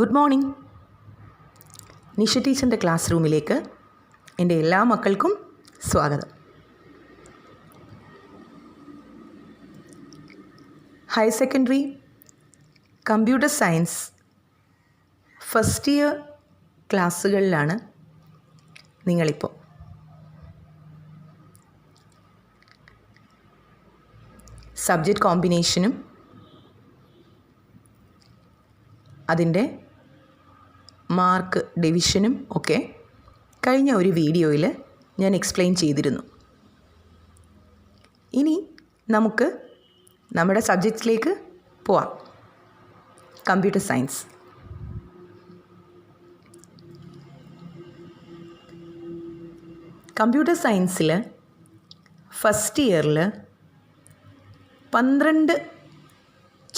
Good morning. Nisha ടീച്ചറിൻ്റെ class റൂമിലേക്ക് എൻ്റെ എല്ലാ മക്കൾക്കും സ്വാഗതം. Higher secondary computer science first year ക്ലാസ്സുകളിലാണ് നിങ്ങളിപ്പോൾ. സബ്ജക്റ്റ് കോമ്പിനേഷനും അതിൻ്റെ മാർക്ക് ഡിവിഷനും ഒക്കെ കഴിഞ്ഞ ഒരു വീഡിയോയിൽ ഞാൻ എക്സ്പ്ലെയിൻ ചെയ്തിരുന്നു. ഇനി നമുക്ക് നമ്മുടെ സബ്ജക്റ്റിലേക്ക് പോവാം. Computer science. കമ്പ്യൂട്ടർ സയൻസിൽ ഫസ്റ്റ് ഇയറിൽ 12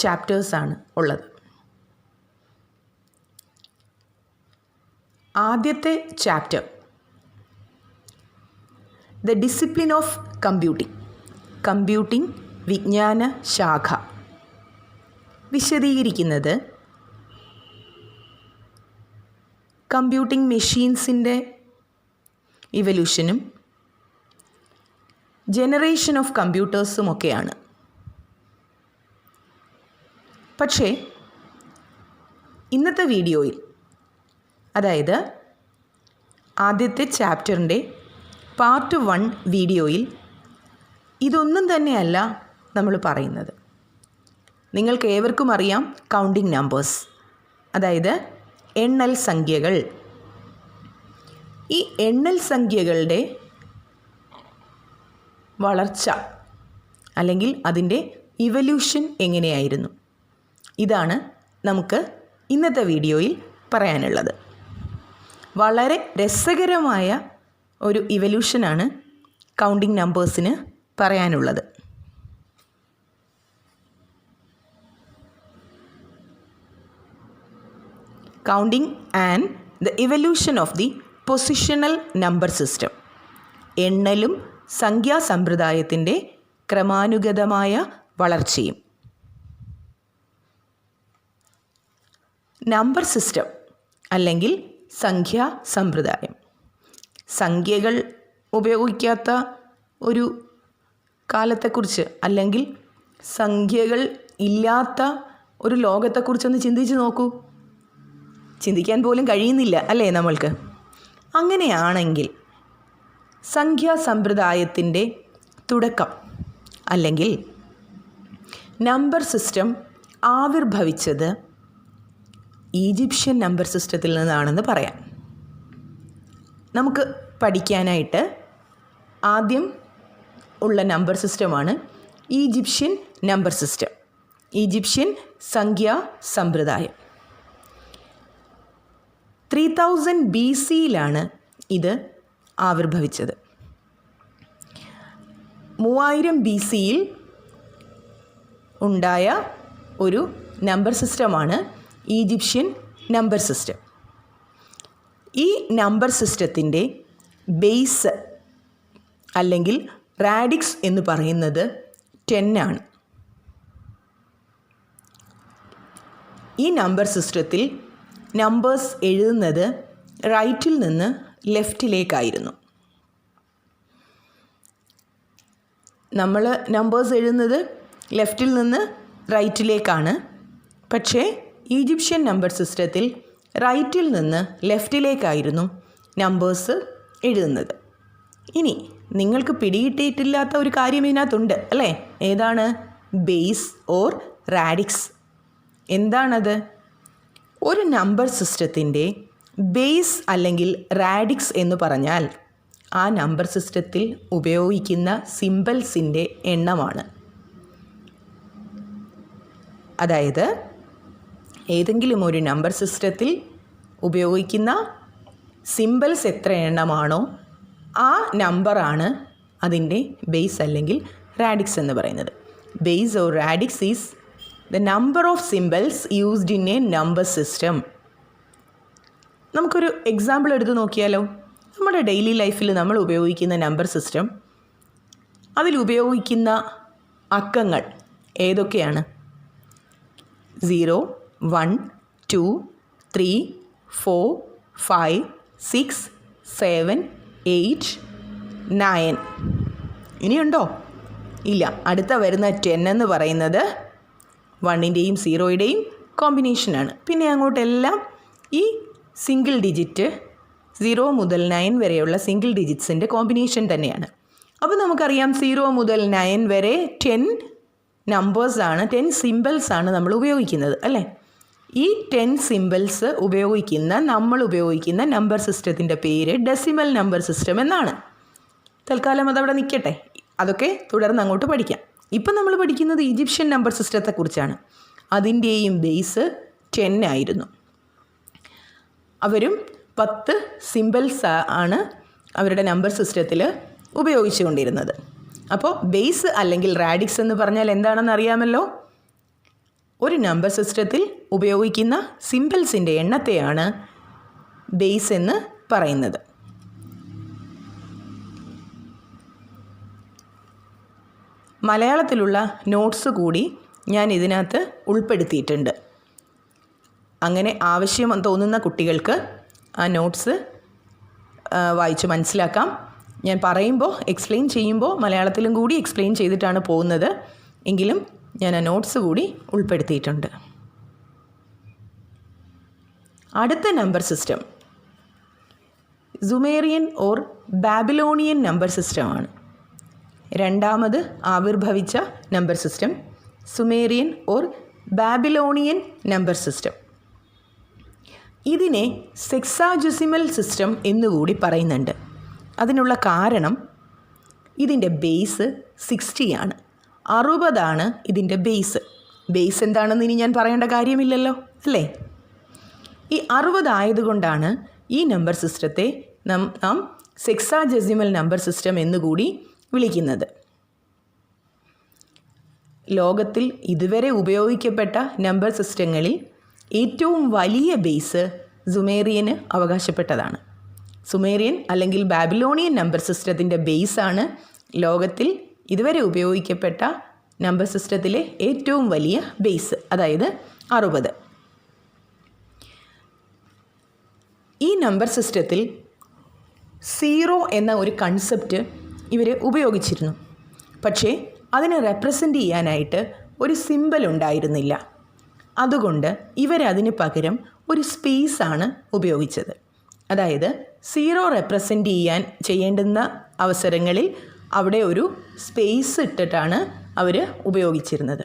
ചാപ്റ്റേഴ്സാണ് ഉള്ളത്. ആദ്യത്തെ chapter the discipline of computing വിജ്ഞാന ശാഖ വിശദീകരിക്കുന്നത് കമ്പ്യൂട്ടിംഗ് മെഷീൻസിൻ്റെ ഇവല്യൂഷനും ജനറേഷൻ ഓഫ് കമ്പ്യൂട്ടേഴ്സുമൊക്കെയാണ്. പക്ഷേ ഇന്നത്തെ വീഡിയോയിൽ, അതായത് ആദ്യത്തെ ചാപ്റ്ററിൻ്റെ പാർട്ട് 1 വീഡിയോയിൽ ഇതൊന്നും തന്നെയല്ല നമ്മൾ പറയുന്നത്. നിങ്ങൾക്ക് ഏവർക്കും അറിയാം കൗണ്ടിങ് നമ്പേഴ്സ്, അതായത് എണ്ണൽ സംഖ്യകൾ. ഈ എണ്ണൽ സംഖ്യകളുടെ വളർച്ച അല്ലെങ്കിൽ അതിൻ്റെ ഇവല്യൂഷൻ എങ്ങനെയായിരുന്നു, ഇതാണ് നമുക്ക് ഇന്നത്തെ വീഡിയോയിൽ പറയാനുള്ളത്. വളരെ രസകരമായ ഒരു ഇവല്യൂഷനാണ് കൗണ്ടിങ് നമ്പേഴ്സിന് പറയാനുള്ളത്. Counting and the evolution of the positional number system. എണ്ണലും സംഖ്യാസമ്പ്രദായത്തിൻ്റെ ക്രമാനുഗതമായ വളർച്ചയും. നമ്പർ സിസ്റ്റം അല്ലെങ്കിൽ സംഖ്യാ സമ്പ്രദായം. സംഖ്യകൾ ഉപയോഗിക്കാത്ത ഒരു കാലത്തെക്കുറിച്ച് അല്ലെങ്കിൽ സംഖ്യകൾ ഇല്ലാത്ത ഒരു ലോകത്തെക്കുറിച്ചൊന്ന് ചിന്തിച്ച് നോക്കൂ. ചിന്തിക്കാൻ പോലും കഴിയുന്നില്ല അല്ലേ നമ്മൾക്ക്? അങ്ങനെയാണെങ്കിൽ സംഖ്യാ സമ്പ്രദായത്തിൻ്റെ തുടക്കം അല്ലെങ്കിൽ നമ്പർ സിസ്റ്റം ആവിർഭവിച്ചത് ഈജിപ്ഷ്യൻ നമ്പർ സിസ്റ്റത്തിൽ നിന്നാണെന്ന് പറയാം. നമുക്ക് പഠിക്കാനായിട്ട് ആദ്യം ഉള്ള നമ്പർ സിസ്റ്റമാണ് ഈജിപ്ഷ്യൻ നമ്പർ സിസ്റ്റം, ഈജിപ്ഷ്യൻ സംഖ്യാ സമ്പ്രദായം. 3000 BCയിലാണ് ഇത് ആവിർഭവിച്ചത്. 3000 BCയിൽ ഉണ്ടായ ഒരു നമ്പർ സിസ്റ്റമാണ് ഈജിപ്ഷ്യൻ നമ്പർ സിസ്റ്റം. ഈ നമ്പർ സിസ്റ്റത്തിൻ്റെ ബേസ് അല്ലെങ്കിൽ റാഡിക്സ് എന്ന് പറയുന്നത് 10 ആണ്. ഈ നമ്പർ സിസ്റ്റത്തിൽ നമ്പേഴ്സ് എഴുതുന്നത് റൈറ്റിൽ നിന്ന് ലെഫ്റ്റിലേക്കായിരുന്നു. നമ്മൾ നമ്പേഴ്സ് എഴുതുന്നത് ലെഫ്റ്റിൽ നിന്ന് റൈറ്റിലേക്കാണ്. പക്ഷേ ഈജിപ്ഷ്യൻ നമ്പർ സിസ്റ്റത്തിൽ റൈറ്റിൽ നിന്ന് ലെഫ്റ്റിലേക്കായിരുന്നു നമ്പേഴ്സ് എഴുതുന്നത്. ഇനി നിങ്ങൾക്ക് പിടികിട്ടിയിട്ടില്ലാത്ത ഒരു കാര്യം ഇതിനകത്തുണ്ട് അല്ലേ? ഏതാണ്? Base or radix. എന്താണത്? ഒരു നമ്പർ സിസ്റ്റത്തിൻ്റെ ബേസ് അല്ലെങ്കിൽ റാഡിക്സ് എന്ന് പറഞ്ഞാൽ ആ നമ്പർ സിസ്റ്റത്തിൽ ഉപയോഗിക്കുന്ന സിംബൽസിൻ്റെ എണ്ണമാണ്. അതായത് ഏതെങ്കിലും ഒരു നമ്പർ സിസ്റ്റത്തിൽ ഉപയോഗിക്കുന്ന സിംബൽസ് എത്ര എണ്ണമാണോ ആ നമ്പറാണ് അതിൻ്റെ ബേസ് അല്ലെങ്കിൽ റാഡിക്സ് എന്ന് പറയുന്നത്. Base or radix is the number of symbols used in A number system. നമുക്കൊരു എക്സാമ്പിൾ എടുത്ത് നോക്കിയാലോ? നമ്മുടെ ഡെയിലി ലൈഫിൽ നമ്മൾ ഉപയോഗിക്കുന്ന നമ്പർ സിസ്റ്റം, അതിലുപയോഗിക്കുന്ന അക്കങ്ങൾ ഏതൊക്കെയാണ്? 0, 1, 2, 3, 4, 5, 6, 7, 8, 9. ഇനിയുണ്ടോ? ഇല്ല. അടുത്ത വരുന്ന 10 എന്ന് പറയുന്നത് 1ൻ്റെയും 0യുടെയും കോമ്പിനേഷനാണ്. പിന്നെ അങ്ങോട്ടെല്ലാം ഈ സിംഗിൾ ഡിജിറ്റ് 0 മുതൽ 9 വരെയുള്ള സിംഗിൾ ഡിജിറ്റ്സിൻ്റെ കോമ്പിനേഷൻ തന്നെയാണ്. അപ്പോൾ നമുക്കറിയാം 0 മുതൽ 9 വരെ 10 നമ്പേഴ്സാണ്, 10 സിമ്പിൾസാണ് നമ്മൾ ഉപയോഗിക്കുന്നത് അല്ലേ? ഈ 10 സിമ്പിൾസ് നമ്മൾ ഉപയോഗിക്കുന്ന നമ്പർ സിസ്റ്റത്തിൻ്റെ പേര് ഡെസിമൽ നമ്പർ സിസ്റ്റം എന്നാണ്. തൽക്കാലം അതവിടെ നിൽക്കട്ടെ, അതൊക്കെ തുടർന്ന് അങ്ങോട്ട് പഠിക്കാം. ഇപ്പം നമ്മൾ പഠിക്കുന്നത് ഈജിപ്ഷ്യൻ നമ്പർ സിസ്റ്റത്തെക്കുറിച്ചാണ്. അതിൻ്റെയും ബേസ് 10 ആയിരുന്നു. അവരും 10 സിമ്പിൾസ് ആണ് അവരുടെ നമ്പർ സിസ്റ്റത്തിൽ ഉപയോഗിച്ചുകൊണ്ടിരുന്നത്. അപ്പോൾ ബേസ് അല്ലെങ്കിൽ റാഡിക്സ് എന്ന് പറഞ്ഞാൽ എന്താണെന്ന് അറിയാമല്ലോ. ഒരു നമ്പർ സിസ്റ്റത്തിൽ ഉപയോഗിക്കുന്ന സിമ്പിൾസിൻ്റെ എണ്ണത്തെയാണ് ബേസ് എന്ന് പറയുന്നത്. മലയാളത്തിലുള്ള നോട്ട്സ് കൂടി ഞാൻ ഇതിനകത്ത് ഉൾപ്പെടുത്തിയിട്ടുണ്ട്. അങ്ങനെ ആവശ്യം തോന്നുന്ന കുട്ടികൾക്ക് ആ നോട്ട്സ് വായിച്ച് മനസ്സിലാക്കാം. ഞാൻ പറയുമ്പോൾ എക്സ്പ്ലെയിൻ ചെയ്യുമ്പോൾ മലയാളത്തിലും കൂടി എക്സ്പ്ലെയിൻ ചെയ്തിട്ടാണ് പോകുന്നത്. എങ്കിലും ഞാൻ ആ നോട്ട്സ് കൂടി ഉൾപ്പെടുത്തിയിട്ടുണ്ട്. അടുത്ത number system Sumerian or Babylonian number സിസ്റ്റമാണ്. രണ്ടാമത് ആവിർഭവിച്ച number system Sumerian or Babylonian number system. ഇതിനെ സെക്സാജെസിമൽ സിസ്റ്റം എന്നുകൂടി പറയുന്നുണ്ട്. അതിനുള്ള കാരണം ഇതിൻ്റെ ബേസ് 60 ആണ്. 60 ഇതിൻ്റെ ബേസ്. ബേസ് എന്താണെന്ന് ഇനി ഞാൻ പറയേണ്ട കാര്യമില്ലല്ലോ അല്ലേ? ഈ 60 ആയതുകൊണ്ടാണ് ഈ നമ്പർ സിസ്റ്റത്തെ നാം സെക്സാജെസിമൽ നമ്പർ സിസ്റ്റം എന്നുകൂടി വിളിക്കുന്നത്. ലോകത്തിൽ ഇതുവരെ ഉപയോഗിക്കപ്പെട്ട നമ്പർ സിസ്റ്റങ്ങളിൽ ഏറ്റവും വലിയ ബേസ് സുമേറിയന് അവകാശപ്പെട്ടതാണ്. സുമേറിയൻ അല്ലെങ്കിൽ ബാബിലോണിയൻ നമ്പർ സിസ്റ്റത്തിൻ്റെ ബേസാണ് ലോകത്തിൽ ഇതുവരെ ഉപയോഗിക്കപ്പെട്ട നമ്പർ സിസ്റ്റത്തിലെ ഏറ്റവും വലിയ ബേസ്, അതായത് 60. ഈ നമ്പർ സിസ്റ്റത്തിൽ 0 എന്ന ഒരു കൺസെപ്റ്റ് ഇവർ ഉപയോഗിച്ചിരുന്നു. പക്ഷേ അതിനെ റെപ്രസെൻ്റ് ചെയ്യാനായിട്ട് ഒരു സിമ്പൽ ഉണ്ടായിരുന്നില്ല. അതുകൊണ്ട് ഇവരതിന് പകരം ഒരു സ്പേസാണ് ഉപയോഗിച്ചത്. അതായത് 0 റെപ്രസെൻ്റ് ചെയ്യേണ്ടുന്ന അവസരങ്ങളിൽ അവിടെ ഒരു സ്പേസ് ഇട്ടിട്ടാണ് അവർ ഉപയോഗിച്ചിരുന്നത്.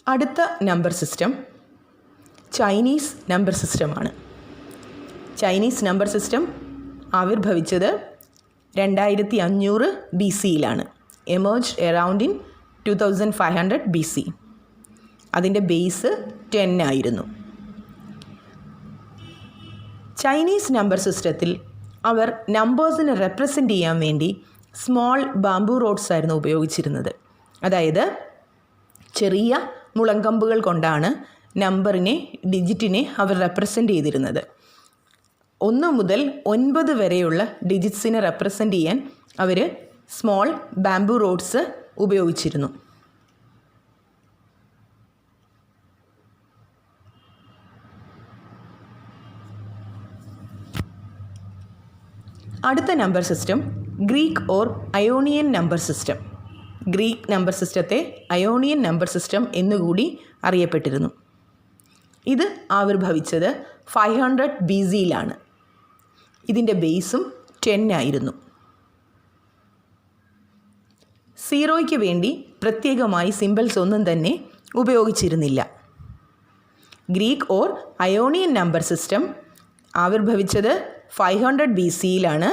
അടുത്ത നമ്പർ സിസ്റ്റം ചൈനീസ് നമ്പർ സിസ്റ്റമാണ്. ചൈനീസ് നമ്പർ സിസ്റ്റം ആവിർഭവിച്ചത് 2500 BCയിലാണ്. Emerged around in 2500 BC. അതിൻ്റെ ബേസ് 10 ആയിരുന്നു. ചൈനീസ് നമ്പർ സിസ്റ്റത്തിൽ അവർ നമ്പേഴ്സിനെ റെപ്രസെൻ്റ് ചെയ്യാൻ വേണ്ടി സ്മോൾ ബാംബു റോഡ്സ് ആയിരുന്നു ഉപയോഗിച്ചിരുന്നത്. അതായത് ചെറിയ മുളങ്കമ്പുകൾ കൊണ്ടാണ് ഡിജിറ്റിനെ അവർ റെപ്രസെൻ്റ് ചെയ്തിരുന്നത്. 1 മുതൽ 9 വരെയുള്ള ഡിജിറ്റ്സിനെ റെപ്രസെൻ്റ് ചെയ്യാൻ അവർ സ്മോൾ ബാംബു റോഡ്സ് ഉപയോഗിച്ചിരുന്നു. അടുത്ത number system Greek or Ionian number system. Greek number സിസ്റ്റത്തെ അയോണിയൻ നമ്പർ സിസ്റ്റം എന്നുകൂടി അറിയപ്പെട്ടിരുന്നു. ഇത് ആവിർഭവിച്ചത് 500 BCയിലാണ്. ഇതിൻ്റെ ബേസും 10 ആയിരുന്നു. 0യ്ക്ക് വേണ്ടി പ്രത്യേകമായി സിമ്പിൾസ് ഒന്നും തന്നെ ഉപയോഗിച്ചിരുന്നില്ല. Greek or Ionian number system ആവിർഭവിച്ചത് 500 BCയിലാണ്.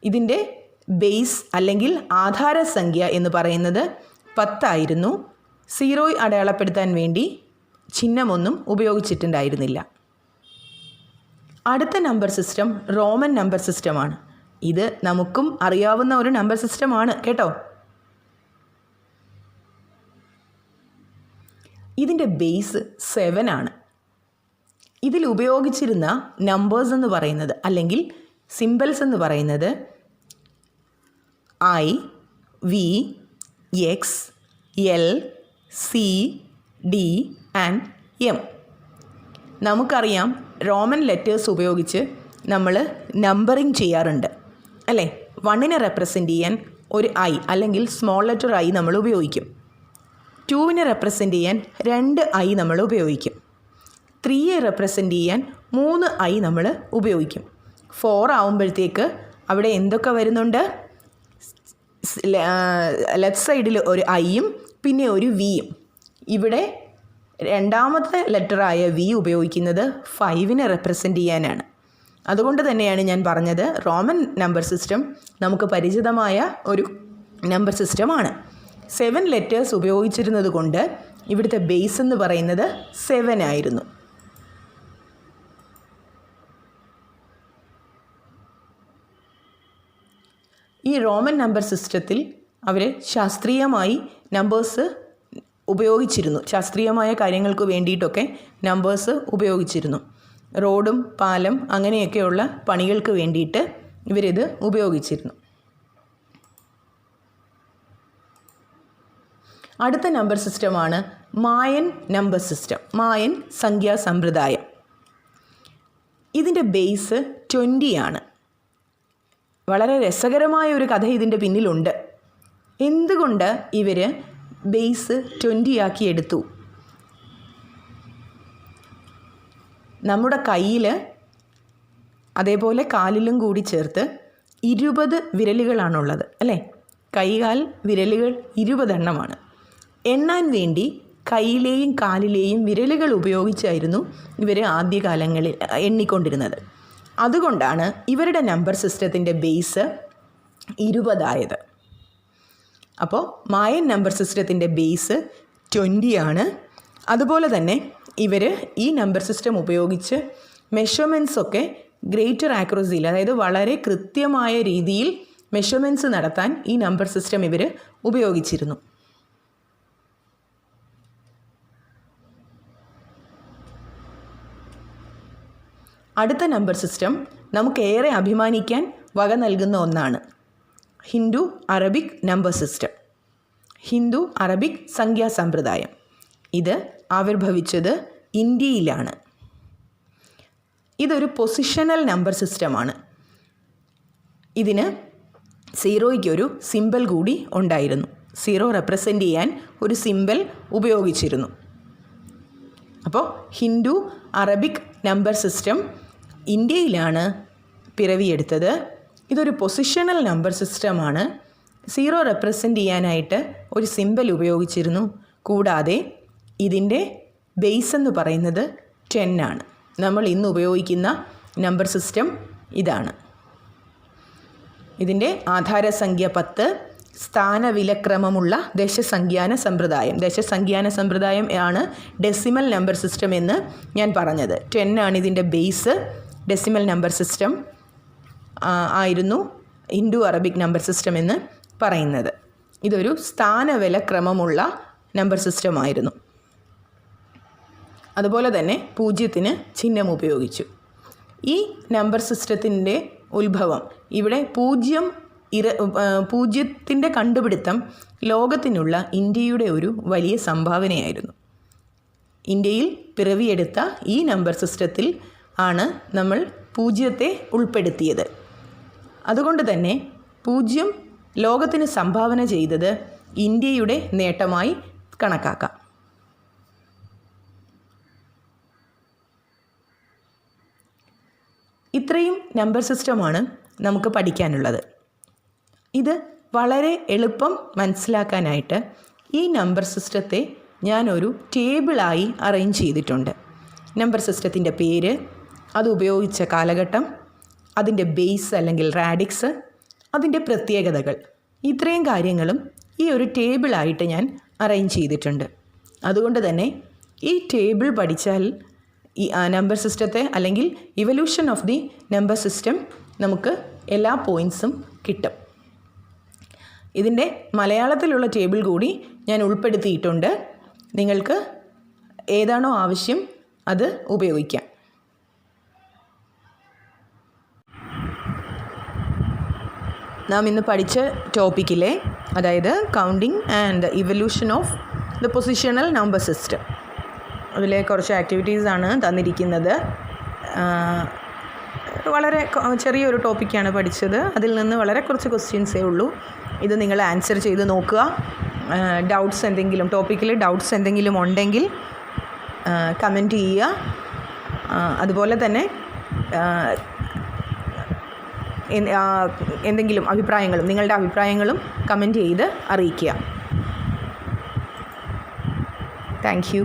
ഇതിൻ്റെ ബേസ് അല്ലെങ്കിൽ ആധാരസംഖ്യ എന്ന് പറയുന്നത് 10 ആയിരുന്നു. 0 അടയാളപ്പെടുത്താൻ വേണ്ടി ചിഹ്നമൊന്നും ഉപയോഗിച്ചിട്ടുണ്ടായിരുന്നില്ല. അടുത്ത നമ്പർ സിസ്റ്റം റോമൻ നമ്പർ സിസ്റ്റമാണ്. ഇത് നമുക്കും അറിയാവുന്ന ഒരു നമ്പർ സിസ്റ്റമാണ് കേട്ടോ. ഇതിൻ്റെ ബേസ് 7 ആണ്. ഇതിൽ ഉപയോഗിച്ചിരുന്ന നമ്പേഴ്സ് എന്ന് പറയുന്നത് അല്ലെങ്കിൽ സിമ്പിൾസ് എന്ന് പറയുന്നത് I, V, X, L, C, D and M. നമുക്കറിയാം റോമൻ ലെറ്റേഴ്സ് ഉപയോഗിച്ച് നമ്മൾ നമ്പറിങ് ചെയ്യാറുണ്ട് അല്ലേ. 1നെ റെപ്രസെൻ്റ് ചെയ്യാൻ ഒരു I അല്ലെങ്കിൽ സ്മോൾ ലെറ്റർ I നമ്മൾ ഉപയോഗിക്കും. 2നെ റെപ്രസെൻ്റ് ചെയ്യാൻ 2 I നമ്മൾ ഉപയോഗിക്കും. 3യെ റെപ്രസെൻ്റ് ചെയ്യാൻ 3 I നമ്മൾ ഉപയോഗിക്കും. 4 ആവുമ്പോഴത്തേക്ക് അവിടെ എന്തൊക്കെ വരുന്നുണ്ട്? ലെഫ്റ്റ് സൈഡിൽ ഒരു ഐയും പിന്നെ ഒരു വിയും. ഇവിടെ രണ്ടാമത്തെ ലെറ്ററായ വി ഉപയോഗിക്കുന്നത് 5നെ റെപ്രസെൻ്റ് ചെയ്യാനാണ്. അതുകൊണ്ട് തന്നെയാണ് ഞാൻ പറഞ്ഞത് റോമൻ നമ്പർ സിസ്റ്റം നമുക്ക് പരിചിതമായ ഒരു നമ്പർ സിസ്റ്റമാണ്. 7 ലെറ്റേഴ്സ് ഉപയോഗിച്ചിരുന്നത് കൊണ്ട് ഇവിടുത്തെ ബേസ് എന്ന് പറയുന്നത് 7 ആയിരുന്നു. ഈ റോമൻ നമ്പർ സിസ്റ്റത്തിൽ അവർ ശാസ്ത്രീയമായി നമ്പേഴ്സ് ഉപയോഗിച്ചിരുന്നു. ശാസ്ത്രീയമായ കാര്യങ്ങൾക്ക് വേണ്ടിയിട്ടൊക്കെ നമ്പേഴ്സ് ഉപയോഗിച്ചിരുന്നു. റോഡും പാലം അങ്ങനെയൊക്കെയുള്ള പണികൾക്ക് വേണ്ടിയിട്ട് ഇവരിത് ഉപയോഗിച്ചിരുന്നു. അടുത്ത നമ്പർ സിസ്റ്റമാണ് മായൻ നമ്പർ സിസ്റ്റം, മായൻ സംഖ്യാ സമ്പ്രദായം. ഇതിൻ്റെ ബേസ് 20 ആണ്. വളരെ രസകരമായ ഒരു കഥ ഇതിൻ്റെ പിന്നിലുണ്ട്. എന്തുകൊണ്ട് ഇവർ ബേസ് 20 ആക്കി എടുത്തു? നമ്മുടെ കയ്യിൽ അതേപോലെ കാലിലും കൂടി ചേർത്ത് 20 വിരലുകളാണുള്ളത് അല്ലേ. കൈകാൽ വിരലുകൾ 20 എണ്ണമാണ്. എണ്ണാൻ വേണ്ടി കൈയിലെയും കാലിലെയും വിരലുകൾ ഉപയോഗിച്ചായിരുന്നു ഇവർ ആദ്യകാലങ്ങളിൽ എണ്ണിക്കൊണ്ടിരുന്നത്. അതുകൊണ്ടാണ് ഇവരുടെ നമ്പർ സിസ്റ്റത്തിൻ്റെ ബേസ് 20 ആയത്. അപ്പോൾ മായൻ നമ്പർ സിസ്റ്റത്തിൻ്റെ ബേസ് 20 ആണ്. അതുപോലെ തന്നെ ഇവർ ഈ നമ്പർ സിസ്റ്റം ഉപയോഗിച്ച് മെഷർമെൻറ്റ്സൊക്കെ ഗ്രേറ്റർ ആക്യുറസിയിൽ, അതായത് വളരെ കൃത്യമായ രീതിയിൽ മെഷർമെൻറ്റ്സ് നടത്താൻ ഈ നമ്പർ സിസ്റ്റം ഇവർ ഉപയോഗിച്ചിരുന്നു. അടുത്ത നമ്പർ സിസ്റ്റം നമുക്കേറെ അഭിമാനിക്കാൻ വക നൽകുന്ന ഒന്നാണ്. Hindu Arabic number system, Hindu Arabic സംഖ്യാ സമ്പ്രദായം. ഇത് ആവിർഭവിച്ചത് ഇന്ത്യയിലാണ്. ഇതൊരു പൊസിഷണൽ നമ്പർ സിസ്റ്റമാണ്. ഇതിന് 0യ്ക്കൊരു സിമ്പൽ കൂടി ഉണ്ടായിരുന്നു. 0 റെപ്രസെൻ്റ് ചെയ്യാൻ ഒരു സിമ്പൽ ഉപയോഗിച്ചിരുന്നു. അപ്പോൾ ഹിന്ദു അറബിക് നമ്പർ സിസ്റ്റം ഇന്ത്യയിലാണ് പിറവിയെടുത്തത്. ഇതൊരു പൊസിഷണൽ നമ്പർ സിസ്റ്റമാണ്. 0 റെപ്രസെൻ്റ് ചെയ്യാനായിട്ട് ഒരു സിമ്പൽ ഉപയോഗിച്ചിരുന്നു. കൂടാതെ ഇതിൻ്റെ ബേസ് എന്ന് പറയുന്നത് 10 ആണ്. നമ്മൾ ഇന്ന് ഉപയോഗിക്കുന്ന നമ്പർ സിസ്റ്റം ഇതാണ്. ഇതിൻ്റെ ആധാരസംഖ്യ 10, സ്ഥാനവിലക്രമമുള്ള ദശസംഖ്യാന സമ്പ്രദായം. ദശസംഖ്യാന സമ്പ്രദായം ആണ് ഡെസിമൽ നമ്പർ സിസ്റ്റം എന്ന് ഞാൻ പറഞ്ഞത്. 10 ആണ് ഇതിൻ്റെ ബേസ്. ഡെസിമൽ നമ്പർ സിസ്റ്റം ആയിരുന്നു ഹിന്ദു അറബിക് നമ്പർ സിസ്റ്റം എന്ന് പറയുന്നത്. ഇതൊരു സ്ഥാനവിലക്രമമുള്ള നമ്പർ സിസ്റ്റമായിരുന്നു. അതുപോലെ തന്നെ 0ന് ചിഹ്നം ഉപയോഗിച്ചു. ഈ നമ്പർ സിസ്റ്റത്തിൻ്റെ ഉത്ഭവം ഇവിടെ 0ത്തിൻ്റെ കണ്ടുപിടുത്തം ലോകത്തിനുള്ള ഇന്ത്യയുടെ ഒരു വലിയ സംഭാവനയായിരുന്നു. ഇന്ത്യയിൽ പിറവിയെടുത്ത ഈ നമ്പർ സിസ്റ്റത്തിൽ ആണ് നമ്മൾ 0ത്തെ ഉൾപ്പെടുത്തിയത്. അതുകൊണ്ട് തന്നെ 0 ലോകത്തിന് സംഭാവന ചെയ്തത് ഇന്ത്യയുടെ നേട്ടമായി കണക്കാക്കാം. ഇത്രയും നമ്പർ സിസ്റ്റമാണ് നമുക്ക് പഠിക്കാനുള്ളത്. ഇത് വളരെ എളുപ്പം മനസ്സിലാക്കാനായിട്ട് ഈ നമ്പർ സിസ്റ്റത്തെ ഞാനൊരു ടേബിളായി അറേഞ്ച് ചെയ്തിട്ടുണ്ട്. നമ്പർ സിസ്റ്റത്തിൻ്റെ പേര്, അത് ഉപയോഗിച്ച കാലഘട്ടം, അതിൻ്റെ ബേസ് അല്ലെങ്കിൽ റാഡിക്സ്, അതിൻ്റെ പ്രത്യേകതകൾ, ഇത്രയും കാര്യങ്ങളും ഈ ഒരു ടേബിളായിട്ട് ഞാൻ അറേഞ്ച് ചെയ്തിട്ടുണ്ട്. അതുകൊണ്ട് തന്നെ ഈ ടേബിൾ പഠിച്ചാൽ ഈ നമ്പർ സിസ്റ്റത്തെ അല്ലെങ്കിൽ evolution of the number system നമുക്ക് എല്ലാ പോയിൻറ്റ്സും കിട്ടും. ഇതിൻ്റെ മലയാളത്തിലുള്ള ടേബിൾ കൂടി ഞാൻ ഉൾപ്പെടുത്തിയിട്ടുണ്ട്. നിങ്ങൾക്ക് ഏതാണോ ആവശ്യം അത് ഉപയോഗിക്കാം. നാം ഇന്ന് പഠിച്ച ടോപ്പിക്കിലെ, അതായത് counting and evolution of the positional number system, അതിലെ കുറച്ച് ആക്ടിവിറ്റീസാണ് തന്നിരിക്കുന്നത്. വളരെ ചെറിയൊരു ടോപ്പിക്കാണ് പഠിച്ചത്. അതിൽ നിന്ന് വളരെ കുറച്ച് ക്വസ്റ്റ്യൻസേ ഉള്ളൂ. ഇത് നിങ്ങൾ ആൻസർ ചെയ്ത് നോക്കുക. ഡൗട്ട്സ് എന്തെങ്കിലും, ടോപ്പിക്കിൽ ഡൗട്ട്സ് എന്തെങ്കിലും ഉണ്ടെങ്കിൽ കമൻറ്റ് ചെയ്യുക. അതുപോലെ തന്നെ എന്തെങ്കിലും അഭിപ്രായങ്ങളും, നിങ്ങളുടെ അഭിപ്രായങ്ങളും കമൻറ്റ് ചെയ്ത് അറിയിക്കുക. Thank you.